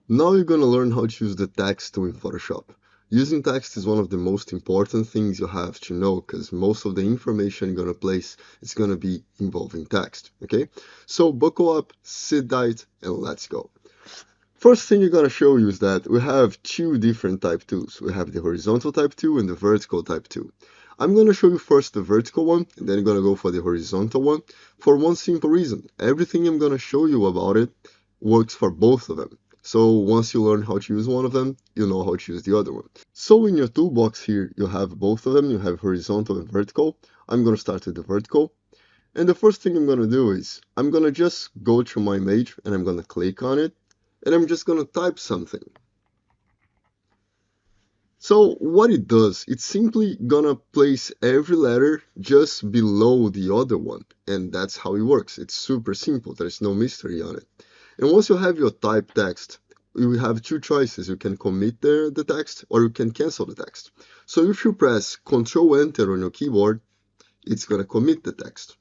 Now you're going to learn how to use the text tool in Photoshop. Using text is one of the most important things you have to know because most of the information you're going to place is going to be involving text, okay? So buckle up, sit tight, and let's go. First thing you're going to show you is that we have two different type tools. We have the horizontal type tool and the vertical type tool. I'm going to show you first the vertical one, and then I'm going to go for the horizontal one for one simple reason. Everything I'm going to show you about it works for both of them. So once you learn how to use one of them, you know how to use the other one. So in your toolbox here, you have both of them. You have horizontal and vertical. I'm going to start with the vertical. And the first thing I'm going to do is I'm going to just go to my image and I'm going to click on it. And I'm just going to type something. So what it does, it's simply gonna place every letter just below the other one. And that's how it works. It's super simple. There's no mystery on it. And once you have your type text, you have two choices. You can commit the text or you can cancel the text. So if you press Ctrl Enter on your keyboard, it's gonna commit the text.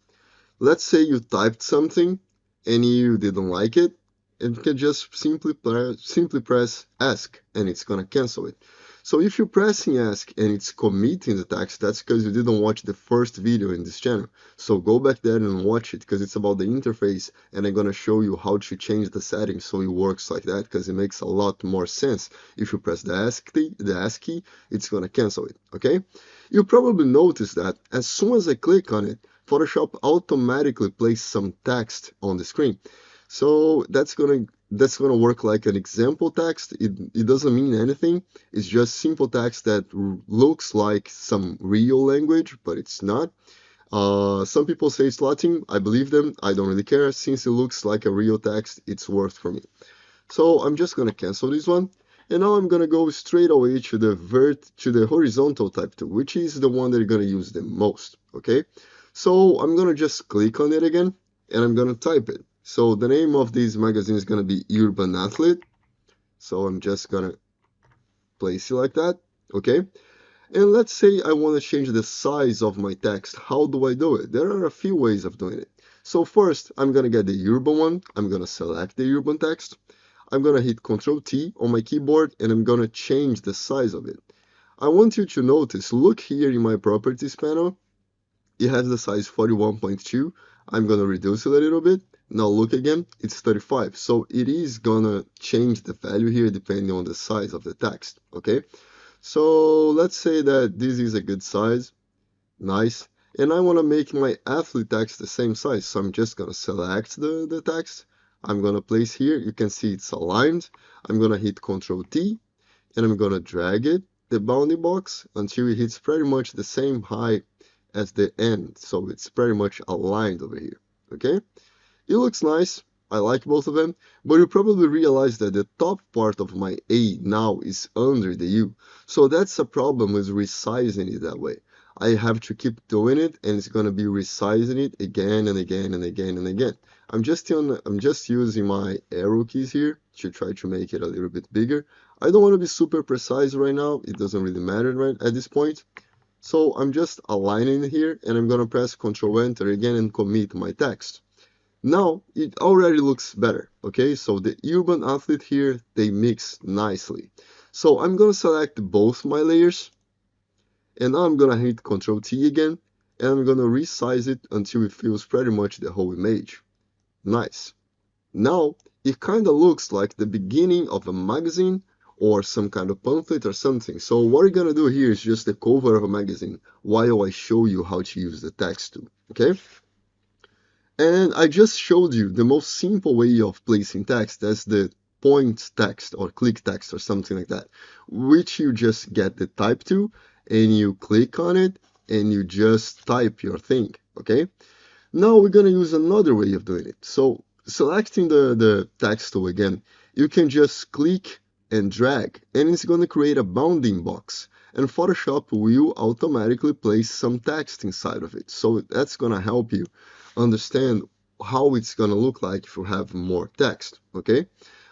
Let's say you typed something and you didn't like it, and you can just simply press ask and it's gonna cancel it. So if you're pressing ask and it's committing the text, that's because you didn't watch the first video in this channel. So go back there and watch it because it's about the interface and I'm gonna show you how to change the settings so it works like that because it makes a lot more sense. If you press the ask key, it's gonna cancel it, okay? You probably noticed that as soon as I click on it, Photoshop automatically places some text on the screen. So that's gonna work like an example text. It doesn't mean anything. It's just simple text that looks like some real language, but it's not. Some people say it's Latin. I believe them. I don't really care. Since it looks like a real text, it's worth for me. So I'm just gonna cancel this one. And now I'm gonna go straight away to the horizontal type tool, which is the one that you're gonna use the most. Okay. So I'm gonna just click on it again and I'm gonna type it. So the name of this magazine is gonna be Urban Athlete. So I'm just gonna place it like that. Okay. And let's say I want to change the size of my text. How do I do it? There are a few ways of doing it. So first, I'm going to get the urban one. I'm going to select the urban text. I'm going to hit Ctrl T on my keyboard and I'm going to change the size of it. I want you to notice, look here in my properties panel, it has the size 41.2. I'm going to reduce it a little bit. Now look again, it's 35. So it is going to change the value here depending on the size of the text, okay? So let's say that this is a good size, nice. And I want to make my athlete text the same size. So I'm just going to select the text. I'm going to place here. You can see it's aligned. I'm going to hit Ctrl T and I'm going to drag it, the bounding box, until it hits pretty much the same height as the end. So it's pretty much aligned over here. Okay. It looks nice. I like both of them, but you probably realize that the top part of my A now is under the U. So that's a problem with resizing it that way. I have to keep doing it and it's going to be resizing it again and again and again and again. I'm just using my arrow keys here to try to make it a little bit bigger. I don't want to be super precise right now. It doesn't really matter right at this point. So I'm just aligning it here and I'm going to press Ctrl Enter again and commit my text. Now it already looks better, okay? So the urban athlete here, they mix nicely. So I'm gonna select both my layers and now I'm gonna hit Ctrl T again and I'm gonna resize it until it fills pretty much the whole image. Nice. Now it kind of looks like the beginning of a magazine or some kind of pamphlet or something. So what we're gonna do here is just the cover of a magazine while I show you how to use the text tool, okay? And I just showed you the most simple way of placing text. That's the point text or click text or something like that, which you just get the type to and you click on it and you just type your thing, okay? Now we're going to use another way of doing it. So selecting the text tool again, you can just click and drag and it's going to create a bounding box. And Photoshop will automatically place some text inside of it. So that's going to help you understand how it's going to look like if you have more text, okay?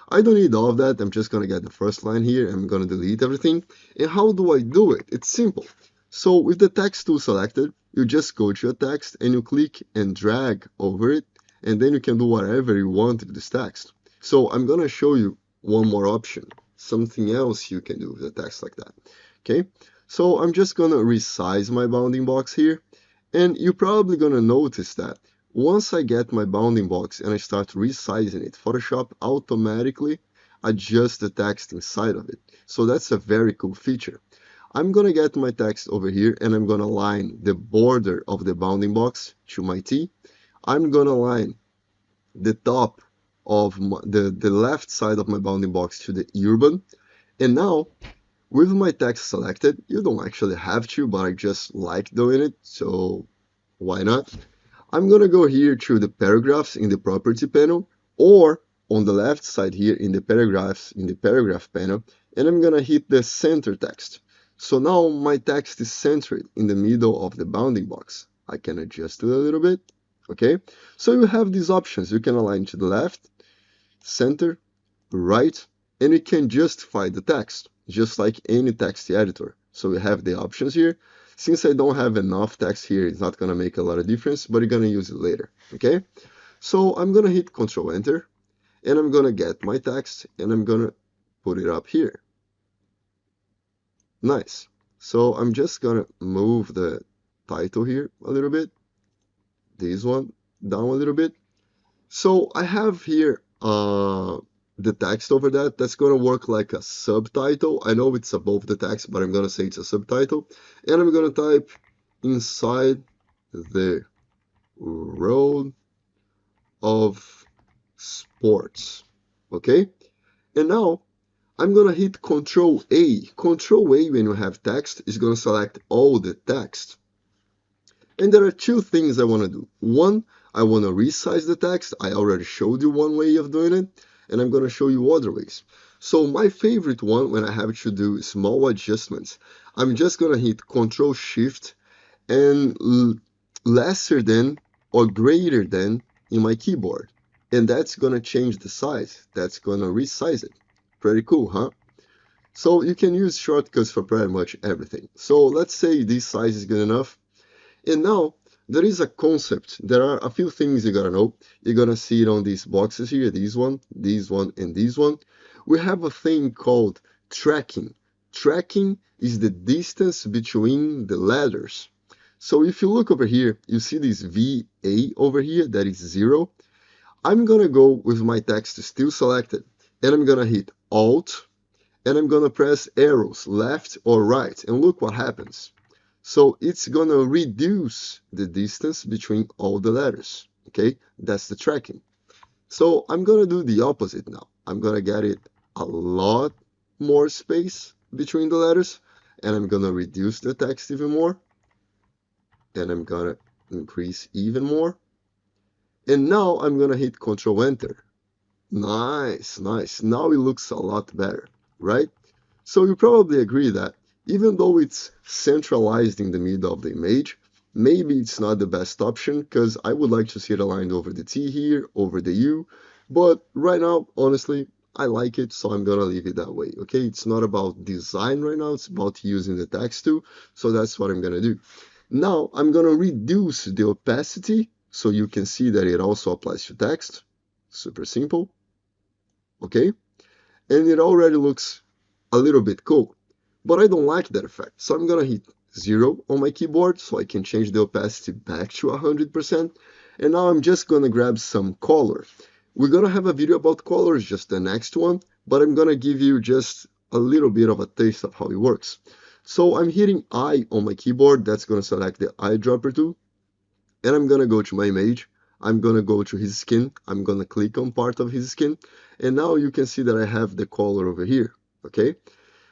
I don't need all of that. I'm just going to get the first line here. I'm going to delete everything. And how do I do it? It's simple. So with the text tool selected, you just go to your text and you click and drag over it. And then you can do whatever you want with this text. So I'm going to show you one more option, something else you can do with a text like that. Okay, so I'm just gonna resize my bounding box here, and you're probably gonna notice that once I get my bounding box and I start resizing it, Photoshop automatically adjusts the text inside of it. So that's a very cool feature. I'm gonna get my text over here and I'm gonna align the border of the bounding box to my T. I'm gonna align the top of the left side of my bounding box to the urban. And now, with my text selected, you don't actually have to, but I just like doing it, so why not? I'm gonna go here to the paragraphs in the property panel, or on the left side here in the paragraphs in the paragraph panel, and I'm gonna hit the center text. So now my text is centered in the middle of the bounding box. I can adjust it a little bit, okay? So you have these options. You can align to the left, center, right, and you can justify the text, just like any text editor. So we have the options here. Since I don't have enough text here, it's not gonna make a lot of difference, but you're gonna use it later, okay? So I'm gonna hit Control Enter, and I'm gonna get my text, and I'm gonna put it up here. Nice. So I'm just gonna move the title here a little bit, this one down a little bit. So I have here the text over that. That's going to work like a subtitle. I know it's above the text, but I'm going to say it's a subtitle. And I'm going to type inside the world of sports. Okay? And now I'm going to hit Control A. Control A, when you have text, is going to select all the text. And there are two things I want to do. One, I want to resize the text. I already showed you one way of doing it, and I'm going to show you other ways. So my favorite one, when I have to do small adjustments, I'm just going to hit Control Shift and lesser than or greater than in my keyboard. And that's going to change the size. That's going to resize it. Pretty cool, huh? So you can use shortcuts for pretty much everything. So let's say this size is good enough. And now there is a concept. There are a few things you gotta know. You're gonna see it on these boxes here, this one, and this one. We have a thing called tracking. Tracking is the distance between the letters. So if you look over here, you see this VA over here, that is 0. I'm gonna go with my text still selected, and I'm gonna hit Alt, and I'm gonna press arrows, left or right, and look what happens. So it's gonna reduce the distance between all the letters, okay? That's the tracking. So I'm gonna do the opposite now. I'm gonna get it a lot more space between the letters, and I'm gonna reduce the text even more, and I'm gonna increase even more. And now I'm gonna hit Control Enter. Nice, nice. Now it looks a lot better, right? So you probably agree that even though it's centralized in the middle of the image, maybe it's not the best option because I would like to see it aligned over the T here, over the U. But right now, honestly, I like it, so I'm gonna leave it that way, okay? It's not about design right now, it's about using the text tool, so that's what I'm gonna do. Now, I'm gonna reduce the opacity so you can see that it also applies to text. Super simple, okay? And it already looks a little bit cool, but I don't like that effect. So I'm gonna hit 0 on my keyboard so I can change the opacity back to 100%. And now I'm just gonna grab some color. We're gonna have a video about colors, just the next one, but I'm gonna give you just a little bit of a taste of how it works. So I'm hitting I on my keyboard. That's gonna select the eyedropper tool, and I'm gonna go to my image. I'm gonna go to his skin. I'm gonna click on part of his skin, and now you can see that I have the color over here, okay?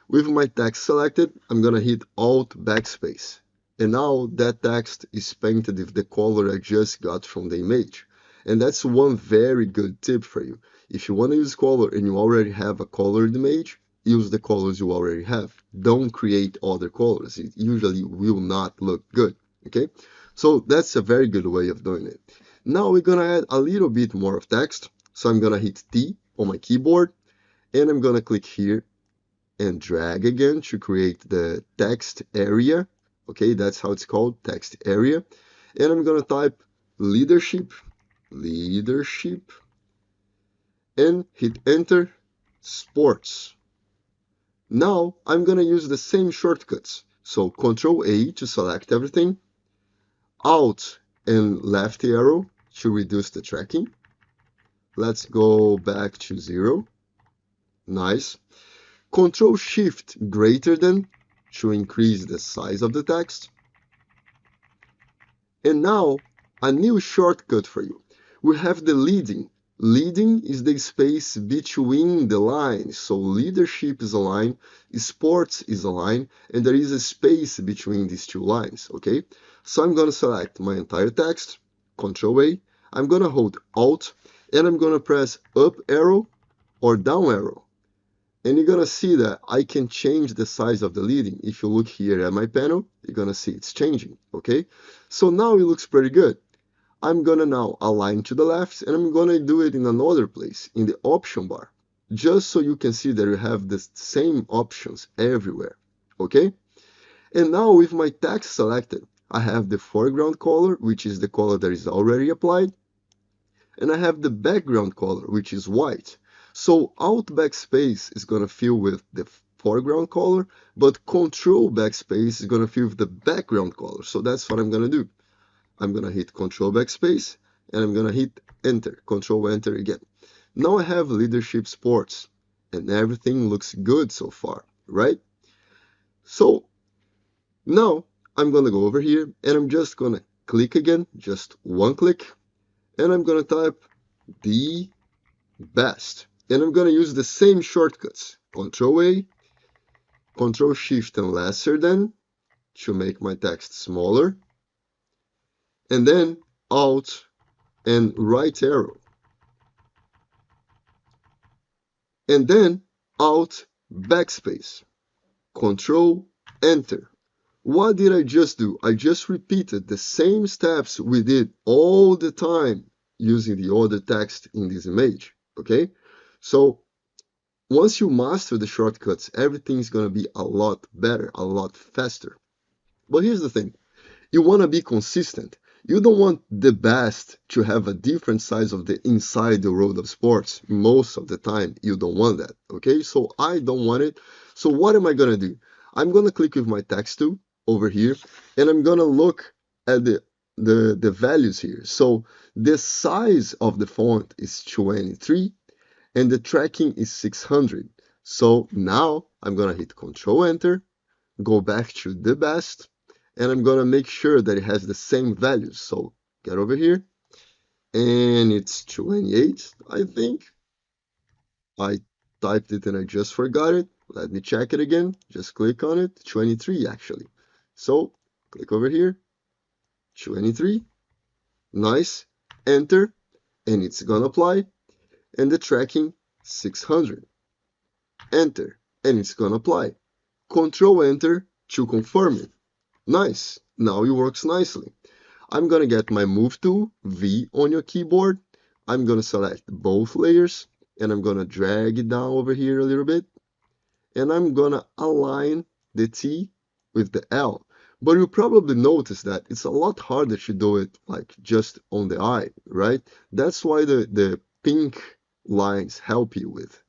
With my text selected, I'm gonna hit Alt Backspace. And now that text is painted with the color I just got from the image. And that's one very good tip for you. If you wanna use color and you already have a colored image, use the colors you already have. Don't create other colors. It usually will not look good, okay? So that's a very good way of doing it. Now we're gonna add a little bit more of text. So I'm gonna hit T on my keyboard, and I'm gonna click here and drag again to create the text area. Okay, that's how it's called, text area. And I'm gonna type leadership, and hit enter. sports. Now I'm gonna use the same shortcuts. So Control A to select everything, Alt and left arrow to reduce the tracking. Let's go back to 0. Nice. Control Shift greater than to increase the size of the text. And now, a new shortcut for you. We have the leading. Leading is the space between the lines. So leadership is a line, sports is a line, and there is a space between these two lines, okay? So I'm going to select my entire text, Control A. I'm going to hold Alt, and I'm going to press up arrow or down arrow. And you're gonna see that I can change the size of the leading. If you look here at my panel, you're gonna see it's changing, okay? So now it looks pretty good. I'm gonna now align to the left, and I'm gonna do it in another place, in the option bar, just so you can see that you have the same options everywhere, okay? And now with my text selected, I have the foreground color, which is the color that is already applied, and I have the background color, which is white. So Alt backspace is going to fill with the foreground color, but Control backspace is going to fill with the background color. So that's what I'm going to do. I'm going to hit Control backspace, and I'm going to hit Enter, Control Enter again. Now I have leadership sports, and everything looks good so far, right? So now I'm going to go over here, and I'm just going to click again, just one click, and I'm going to type the best. And I'm going to use the same shortcuts. Control A, Control Shift and lesser than to make my text smaller. And then Alt and right arrow. And then Alt backspace. Control Enter. What did I just do? I just repeated the same steps we did all the time using the other text in this image, okay? So once you master the shortcuts, everything's going to be a lot better, a lot faster. But here's the thing. You want to be consistent. You don't want the best to have a different size of the inside the world of sports. Most of the time, you don't want that, okay? So I don't want it. So what am I going to do? I'm going to click with my text tool over here, and I'm going to look at the values here. So the size of the font is 23, and the tracking is 600. So now I'm going to hit Control Enter, go back to the best, and I'm going to make sure that it has the same values. So get over here, and it's 28, I think. I typed it and I just forgot it. Let me check it again. Just click on it. 23 actually. So click over here, 23. Nice. Enter, and it's going to apply. And the tracking 600. Enter, and it's gonna apply. Control Enter to confirm it. Nice, now it works nicely. I'm gonna get my Move tool, V on your keyboard. I'm gonna select both layers, and I'm gonna drag it down over here a little bit. And I'm gonna align the T with the L. But you'll probably notice that it's a lot harder to do it like just on the eye, right? That's why the pink lines help you with.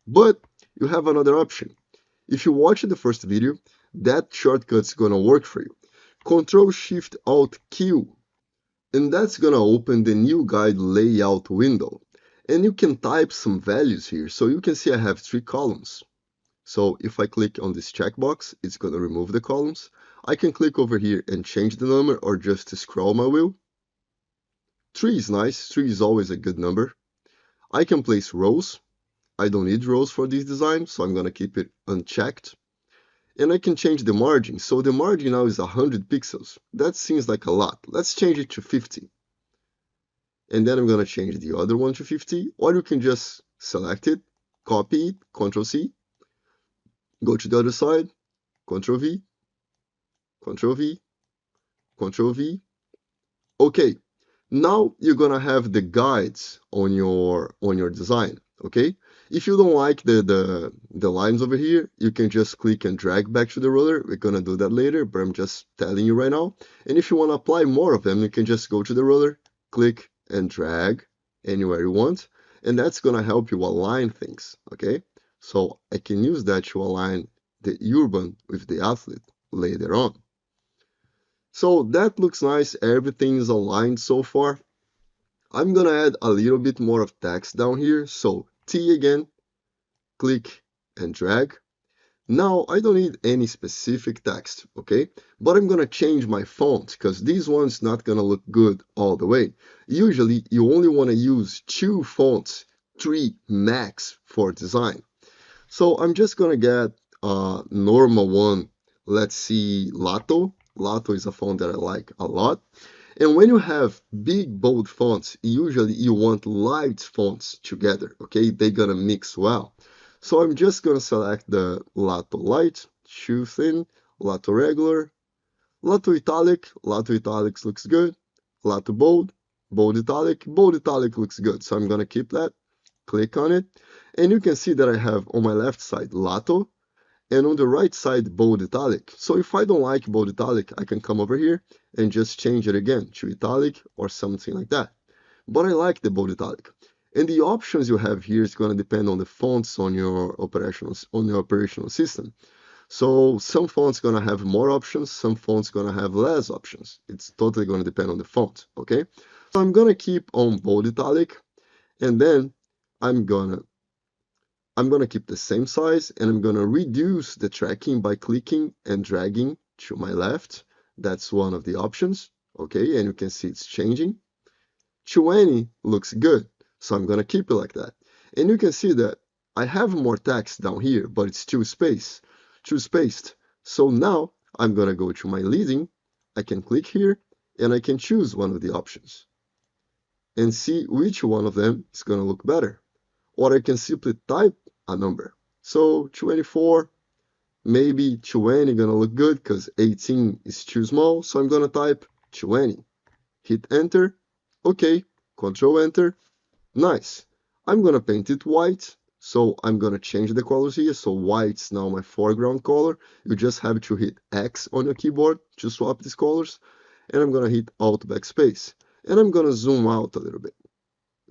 But you have another option. If you watch the first video, that shortcut's gonna work for you. Control Shift Alt Q, and that's gonna open the new guide layout window. And you can type some values here. So you can see I have 3 columns. So if I click on this checkbox, it's gonna remove the columns. I can click over here and change the number or just to scroll my wheel. 3 is nice. 3 is always a good number. I can place rows. I don't need rows for this design, so I'm going to keep it unchecked. And I can change the margin. So the margin now is 100 pixels. That seems like a lot. Let's change it to 50. And then I'm going to change the other one to 50. Or you can just select it, copy it, Ctrl C, go to the other side, Ctrl V, Ctrl V, Ctrl V. Okay, now you're going to have the guides on your design. Okay, if you don't like the lines over here, you can just click and drag back to the ruler. We're gonna do that later, but I'm just telling you right now. And if you want to apply more of them, you can just go to the ruler, click and drag anywhere you want, and that's gonna help you align things. Okay, So I can use that to align the urban with the athlete later on. So that looks nice. Everything is aligned so far. I'm gonna add a little bit more of text down here. So T again, click and drag. Now I don't need any specific text, okay? But I'm gonna change my font because this one's not gonna look good all the way. Usually you only wanna use 2 fonts, 3 max for design. So I'm just gonna get a normal one. Let's see, Lato. Lato is a font that I like a lot. And when you have big, bold fonts, usually you want light fonts together, okay? They're gonna mix well. So I'm just gonna select the Lato Light, Too Thin, Lato Regular, Lato Italic. Lato Italics looks good. Lato Bold, Bold Italic looks good. So I'm gonna keep that. Click on it. And you can see that I have on my left side Lato, and on the right side bold italic. So if I don't like bold italic, I can come over here and just change it again to italic or something like that. But I like the bold italic. And the options you have here is going to depend on the fonts on your operational system. So some fonts going to have more options, some fonts going to have less options. It's totally going to depend on the font, okay? So I'm going to keep on bold italic, and then I'm going to keep the same size, and I'm going to reduce the tracking by clicking and dragging to my left. That's one of the options, okay? And you can see it's changing. 20 looks good, so I'm going to keep it like that. And you can see that I have more text down here, but it's too spaced. So now I'm going to go to my leading. I can click here, and I can choose one of the options and see which one of them is going to look better. Or I can simply type a number. So 24, maybe 20 gonna look good because 18 is too small. So I'm gonna type 20. Hit enter. Okay. Control enter. Nice. I'm gonna paint it white. So I'm gonna change the colors here. So white's now my foreground color. You just have to hit X on your keyboard to swap these colors. And I'm gonna hit Alt Backspace. And I'm gonna zoom out a little bit.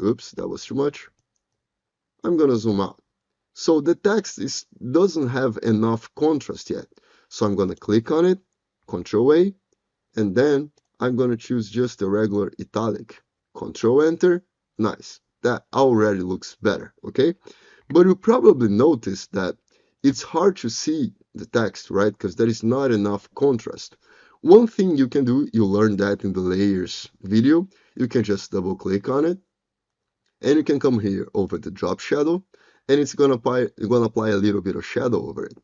Oops, that was too much. I'm gonna zoom out. So the text doesn't have enough contrast yet. So I'm gonna click on it, Control A, and then I'm gonna choose just the regular italic. Control Enter, nice. That already looks better, okay? But you probably noticed that it's hard to see the text, right? Because there is not enough contrast. One thing you can do, you learned that in the layers video, you can just double click on it, and you can come here over the drop shadow, and it's gonna apply a little bit of shadow over it.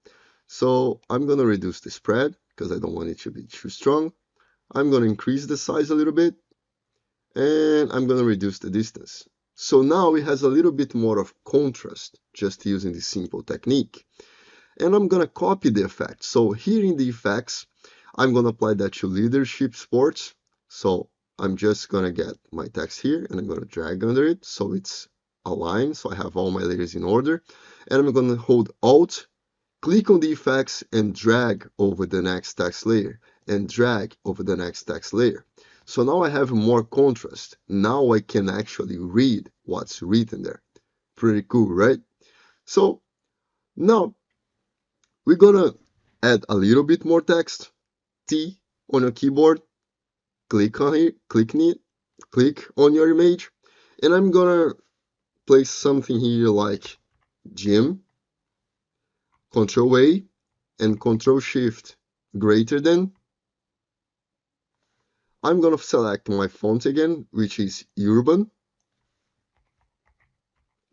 So I'm gonna reduce the spread because I don't want it to be too strong. I'm gonna increase the size a little bit, and I'm gonna reduce the distance. So now it has a little bit more of contrast just using this simple technique. And I'm gonna copy the effect. So here in the effects, I'm gonna apply that to leadership sports. So I'm just gonna get my text here and I'm gonna drag under it so it's aligned, so I have all my layers in order. And I'm gonna hold Alt, click on the effects and drag over the next text layer and drag over the next text layer. So now I have more contrast. Now I can actually read what's written there. Pretty cool, right? So now we're gonna add a little bit more text. T on your keyboard, click on it, click on your image, and I'm gonna place something here like gym, Control A, and Control Shift greater than. I'm gonna select my font again, which is Urban.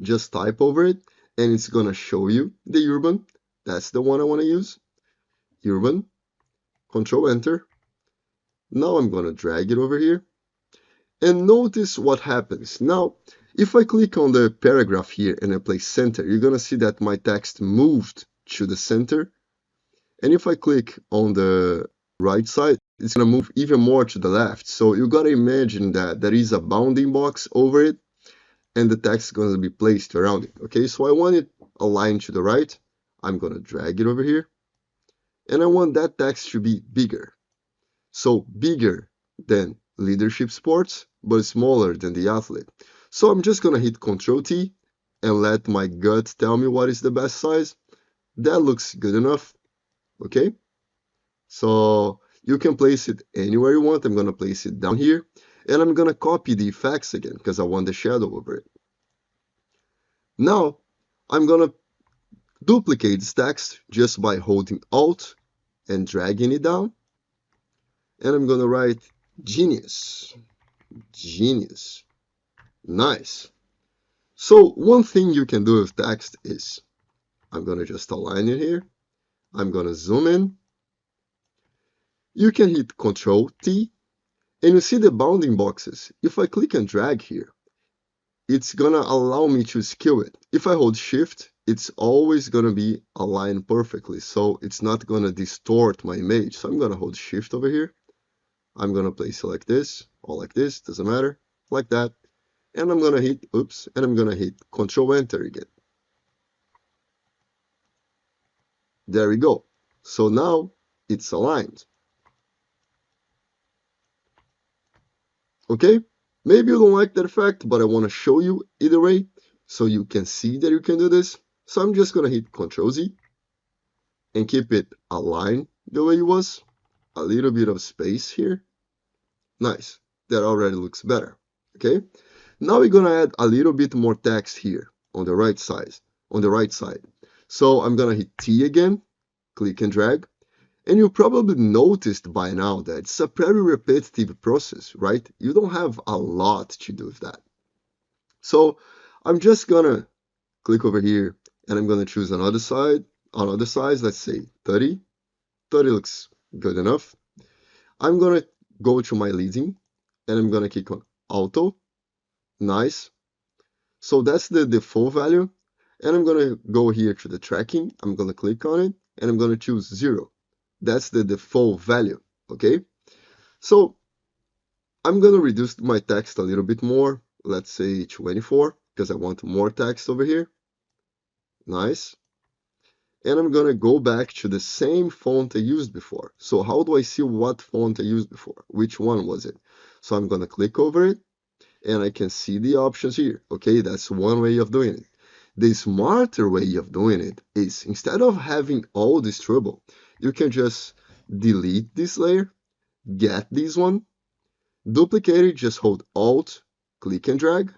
Just type over it, and it's gonna show you the Urban. That's the one I wanna use. Urban, Control Enter. Now I'm gonna drag it over here. And notice what happens. Now, if I click on the paragraph here and I place center, you're gonna see that my text moved to the center. And if I click on the right side, it's gonna move even more to the left. So you gotta imagine that there is a bounding box over it and the text is gonna be placed around it. Okay, so I want it aligned to the right. I'm gonna drag it over here. And I want that text to be bigger. So bigger than leadership sports, but smaller than the athlete. So I'm just gonna hit Control T and let my gut tell me what is the best size, that looks good enough, okay? So you can place it anywhere you want. I'm going to place it down here, and I'm going to copy the effects again because I want the shadow over it. Now, I'm going to duplicate this text just by holding Alt and dragging it down. And I'm going to write genius. Genius. Nice. So one thing you can do with text is, I'm going to just align it here. I'm going to zoom in. You can hit Control T, and you see the bounding boxes. If I click and drag here, it's going to allow me to scale it. If I hold Shift, it's always going to be aligned perfectly, so it's not going to distort my image. So I'm going to hold Shift over here. I'm going to place it like this, or like this, doesn't matter, like that. And I'm going to hit, oops, and I'm going to hit Control Enter again. There we go. So now it's aligned. Okay? Maybe you don't like that effect, but I want to show you either way so you can see that you can do this. So I'm just going to hit Control Z and keep it aligned the way it was. A little bit of space here. Nice. That already looks better. Okay? Now we're going to add a little bit more text here on the right side. So I'm going to hit T again, click and drag. And you probably noticed by now that it's a very repetitive process, right? You don't have a lot to do with that. So I'm just going to click over here and I'm going to choose another size, let's say 30. 30 looks good enough. I'm going to go to my leading and I'm going to click on Auto. Nice. So that's the default value. And I'm going to go here to the tracking. I'm going to click on it and I'm going to choose 0. That's the default value, okay? So I'm going to reduce my text a little bit more. Let's say 24 because I want more text over here. Nice. And I'm going to go back to the same font I used before. So how do I see what font I used before? Which one was it? So I'm going to click over it and I can see the options here. Okay, that's one way of doing it. The smarter way of doing it is, instead of having all this trouble, you can just delete this layer, get this one, duplicate it, just hold Alt, click and drag.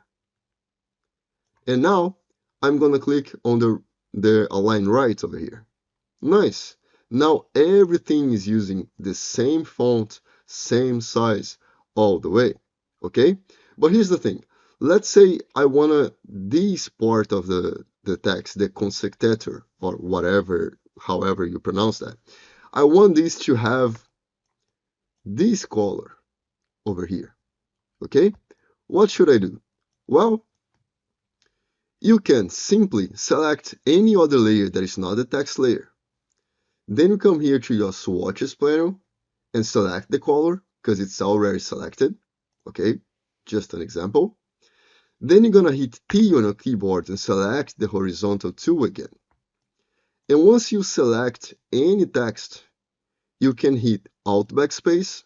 And now I'm going to click on the align right over here. Nice. Now everything is using the same font, same size all the way. Okay? But here's the thing. Let's say I want this part of the text, the consecutor, or whatever, however you pronounce that. I want this to have this color over here. Okay? What should I do? Well, you can simply select any other layer that is not the text layer. Then you come here to your swatches panel and select the color because it's already selected. Okay, just an example. Then you're going to hit T on your keyboard and select the horizontal tool again. And once you select any text, you can hit Alt Backspace,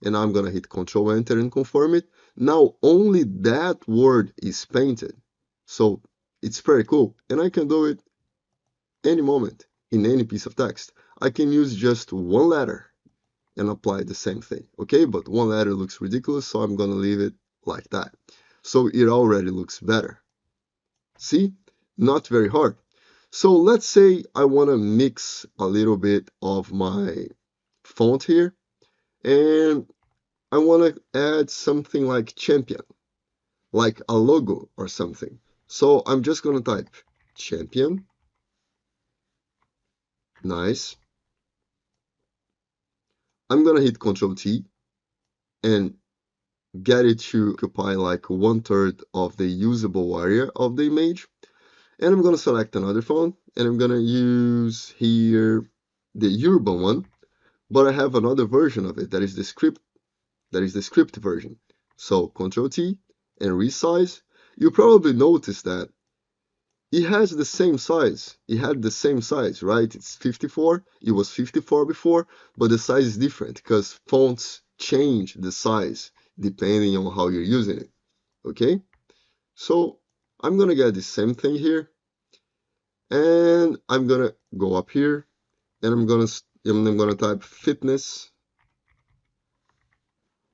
and I'm going to hit Control Enter and confirm it. Now only that word is painted. So it's very cool, and I can do it any moment in any piece of text. I can use just one letter and apply the same thing, okay? But one letter looks ridiculous, so I'm gonna leave it like that. So it already looks better. See? Not very hard. So let's say I wanna mix a little bit of my font here, and I wanna add something like champion, like a logo or something. So I'm just gonna type champion. Nice. I'm gonna hit Control T and get it to occupy like 1/3 of the usable area of the image. And I'm gonna select another font and I'm gonna use here the urban one, but I have another version of it that is the script version. So Control T and resize. You probably noticed that it has the same size. It had the same size, right? It's 54. It was 54 before, but the size is different because fonts change the size depending on how you're using it. Okay? So I'm gonna get the same thing here, and I'm gonna go up here, and I'm gonna type fitness.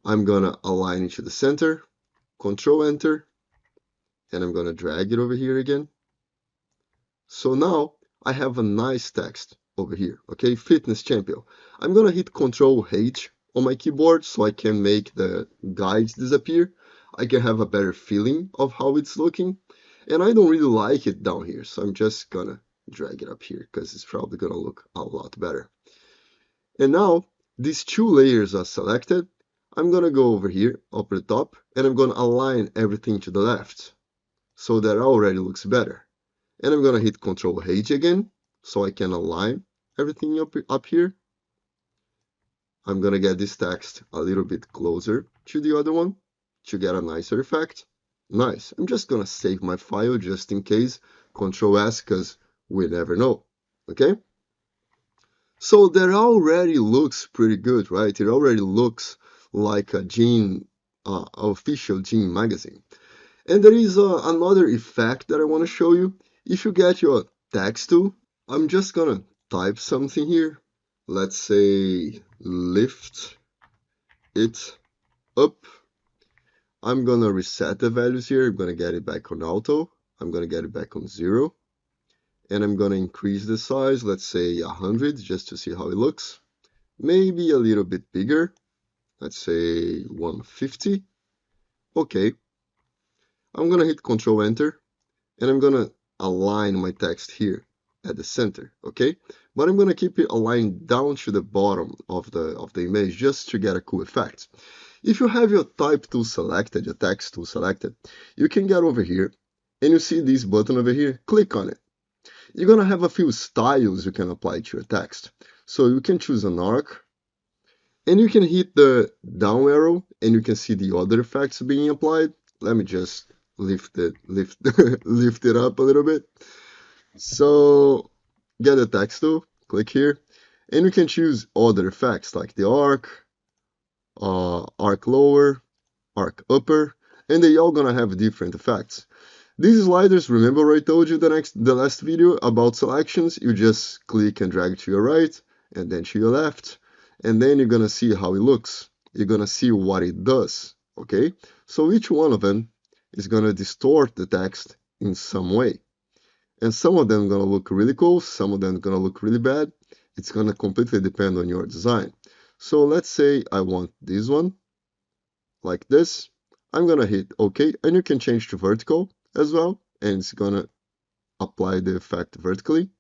I'm gonna align it to the center, Control Enter, and I'm gonna drag it over here again. So now I have a nice text over here, okay? Fitness champion. I'm gonna hit Control H on my keyboard so I can make the guides disappear. I can have a better feeling of how it's looking. And I don't really like it down here, so I'm just gonna drag it up here because it's probably gonna look a lot better. And now these two layers are selected. I'm gonna go over here up at the top and I'm gonna align everything to the left so that already looks better. And I'm gonna hit Control H again so I can align everything up here. I'm gonna get this text a little bit closer to the other one to get a nicer effect. Nice. I'm just gonna save my file just in case. Control S because we never know. Okay? So that already looks pretty good, right? It already looks like a jean, official jean magazine. And there is another effect that I want to show you. If you get your text tool, I'm just gonna type something here. Let's say lift it up. I'm gonna reset the values here. I'm gonna get it back on auto. I'm gonna get it back on 0. And I'm gonna increase the size, let's say 100, just to see how it looks. Maybe a little bit bigger. Let's say 150. Okay. I'm gonna hit Control Enter. And I'm gonna align my text here at the center, okay? But I'm gonna keep it aligned down to the bottom of the image just to get a cool effect. If you have your type tool selected, your text tool selected, you can get over here and you see this button over here, click on it. You're gonna have a few styles you can apply to your text. So you can choose an arc and you can hit the down arrow and you can see the other effects being applied. Let me just lift lift it up a little bit. So get the text tool, click here, and you can choose other effects like the arc lower, arc upper, and they all gonna have different effects. These sliders, remember I told you the last video about selections, you just click and drag to your right, and then to your left, and then you're gonna see how it looks. You're gonna see what it does, okay? So each one of them is gonna distort the text in some way. And some of them are gonna look really cool, some of them are gonna look really bad. It's gonna completely depend on your design. So let's say I want this one, like this. I'm gonna hit OK, and you can change to vertical as well, and it's gonna apply the effect vertically.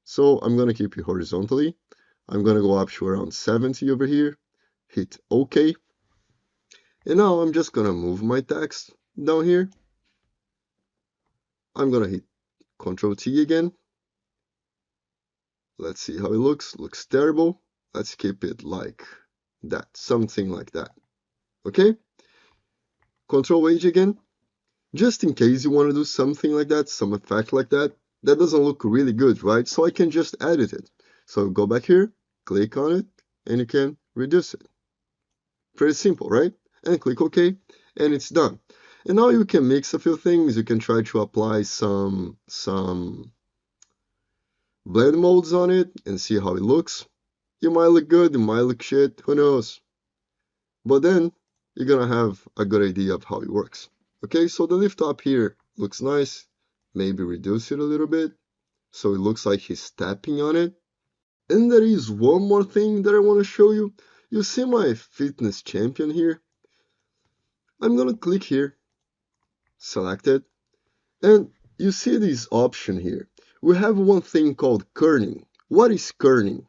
So I'm gonna keep it horizontally. I'm gonna go up to around 70 over here, hit OK. And now I'm just gonna move my text down here. I'm gonna hit Ctrl T again. Let's see how it looks. Looks terrible. Let's keep it like that, something like that. Okay? Control H again. Just in case you want to do something like that, some effect like that, that doesn't look really good, right? So I can just edit it. So go back here, click on it, and you can reduce it. Pretty simple, right? And click OK, and it's done. And now you can mix a few things. You can try to apply some blend modes on it and see how it looks. You might look good, you might look shit, who knows? But then you're gonna have a good idea of how it works. Okay, so the lift up here looks nice. Maybe reduce it a little bit so it looks like he's tapping on it. And there is one more thing that I want to show you. You see my fitness champion here? I'm gonna click here, select it, and you see this option here. We have one thing called kerning. What is kerning?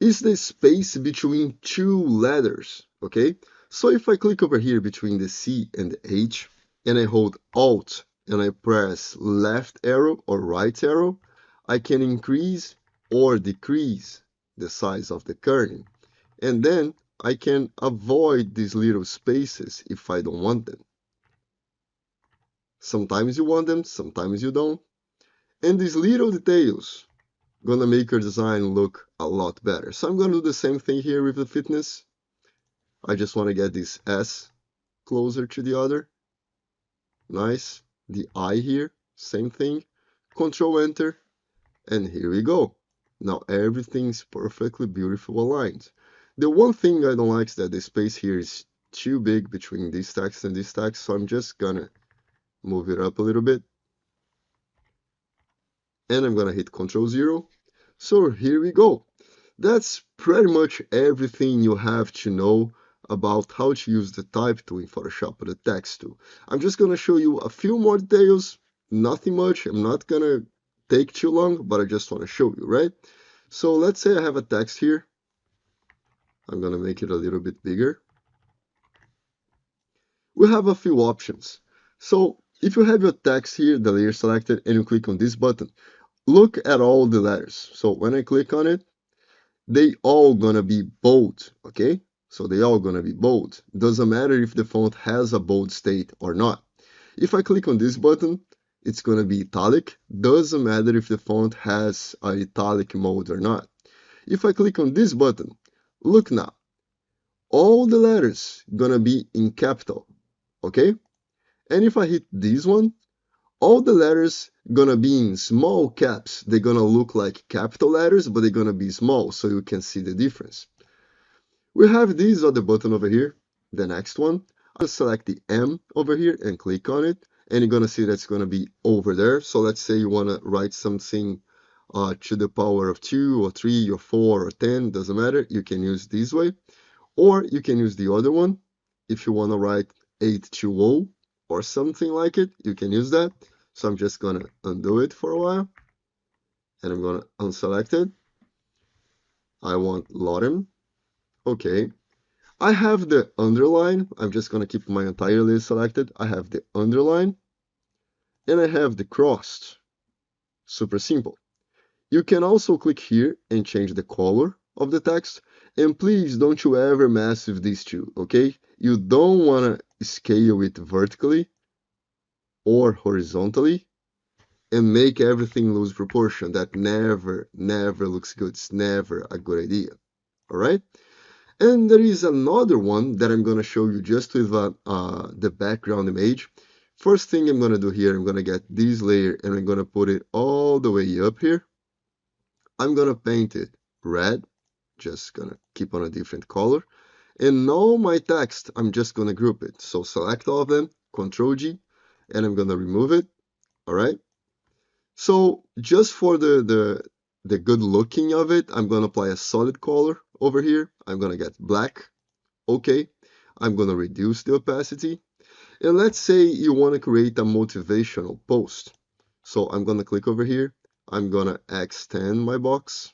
Is the space between two letters, okay? So if I click over here between the C and the H, and I hold Alt and I press left arrow or right arrow, I can increase or decrease the size of the kerning. And then I can avoid these little spaces if I don't want them. Sometimes you want them, sometimes you don't. And these little details gonna make your design look a lot better. So I'm gonna do the same thing here with the fitness. I just want to get this S closer to the other. Nice. the I here, same thing, Control Enter, and here we go. Now everything's perfectly beautiful aligned. The one thing I don't like is that the space here is too big between this text and this text, so I'm just gonna move it up a little bit, and I'm gonna hit Ctrl 0. So here we go. That's pretty much everything you have to know about how to use the type tool in Photoshop or the text tool. I'm just gonna show you a few more details, nothing much. I'm not gonna take too long, but I just wanna show you, right? So let's say I have a text here. I'm gonna make it a little bit bigger. We have a few options. So if you have your text here, the layer selected, and you click on this button, look at all the letters. So when I click on it, they all gonna be bold, okay? So they all gonna be bold. Doesn't matter if the font has a bold state or not. If I click on this button, it's gonna be italic. Doesn't matter if the font has a italic mode or not. If I click on this button, look now, all the letters gonna be in capital, okay? And if I hit this one, all the letters gonna be in small caps. They're gonna look like capital letters, but they're gonna be small, so you can see the difference. We have this other button over here, the next one. I'll select the M over here and click on it, and you're gonna see that's gonna be over there. So let's say you wanna write something to the power of 2 or 3 or 4 or 10, doesn't matter. You can use this way, or you can use the other one. If you wanna write 820 or something like it, you can use that. So I'm just gonna undo it for a while, and I'm gonna unselect it. I want Lorem. Okay. I have the underline. I'm just gonna keep my entire list selected. I have the underline, and I have the crossed. Super simple. You can also click here and change the color of the text. And please don't you ever mess with these two, okay? You don't wanna scale it vertically or horizontally and make everything lose proportion. That never looks good. It's never a good idea. All right? And there is another one that I'm going to show you just with the background image. First thing I'm going to do here, I'm going to get this layer and I'm going to put it all the way up here. I'm going to paint it red, just going to keep on a different color. And all my text, I'm just going to group it. So select all of them, Control G, and I'm going to remove it. All right. So just for the good looking of it, I'm going to apply a solid color over here. I'm going to get black. Okay. I'm going to reduce the opacity. And let's say you want to create a motivational post. So I'm going to click over here. I'm going to extend my box.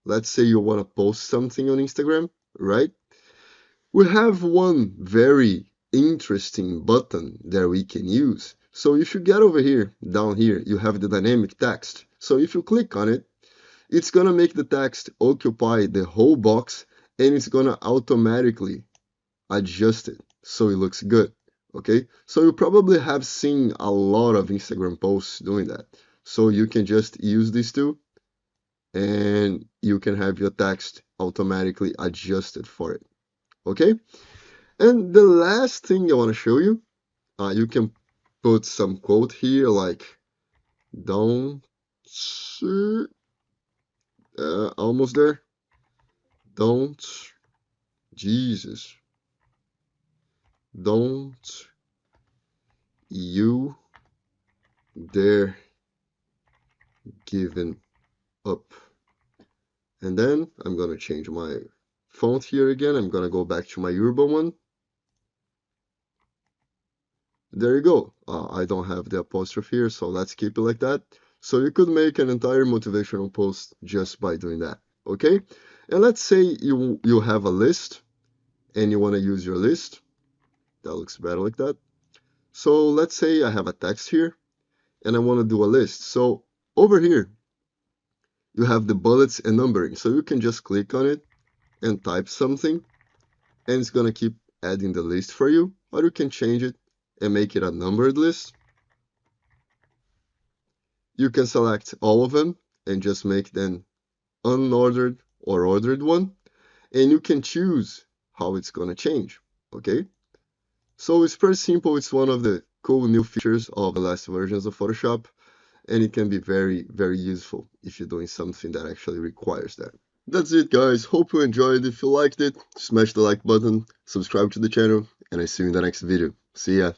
Let's say you want to post something on Instagram, right? We have one very interesting button that we can use. So if you get over here, down here, you have the dynamic text. So if you click on it, it's going to make the text occupy the whole box, and it's going to automatically adjust it so it looks good. Okay, so you probably have seen a lot of Instagram posts doing that. So you can just use these two, and you can have your text automatically adjusted for it. Okay, and the last thing I want to show you, you can put some quote here like don't almost there, don't Jesus, don't you dare giving up. And then I'm gonna change my font here again. I'm gonna go back to my urban one. There you go. I don't have the apostrophe here, so let's keep it like that. So you could make an entire motivational post just by doing that, okay? And let's say you have a list and you want to use your list. That looks better like that. So let's say I have a text here and I want to do a list. So over here, you have the bullets and numbering. So you can just click on it and type something, and it's going to keep adding the list for you. Or you can change it and make it a numbered list. You can select all of them and just make them unordered or ordered one. And you can choose how it's going to change. Okay. So it's pretty simple. It's one of the cool new features of the last versions of Photoshop, and it can be very, very useful if you're doing something that actually requires that. That's it, guys. Hope you enjoyed. If you liked it, smash the like button, subscribe to the channel, and I see you in the next video. See ya.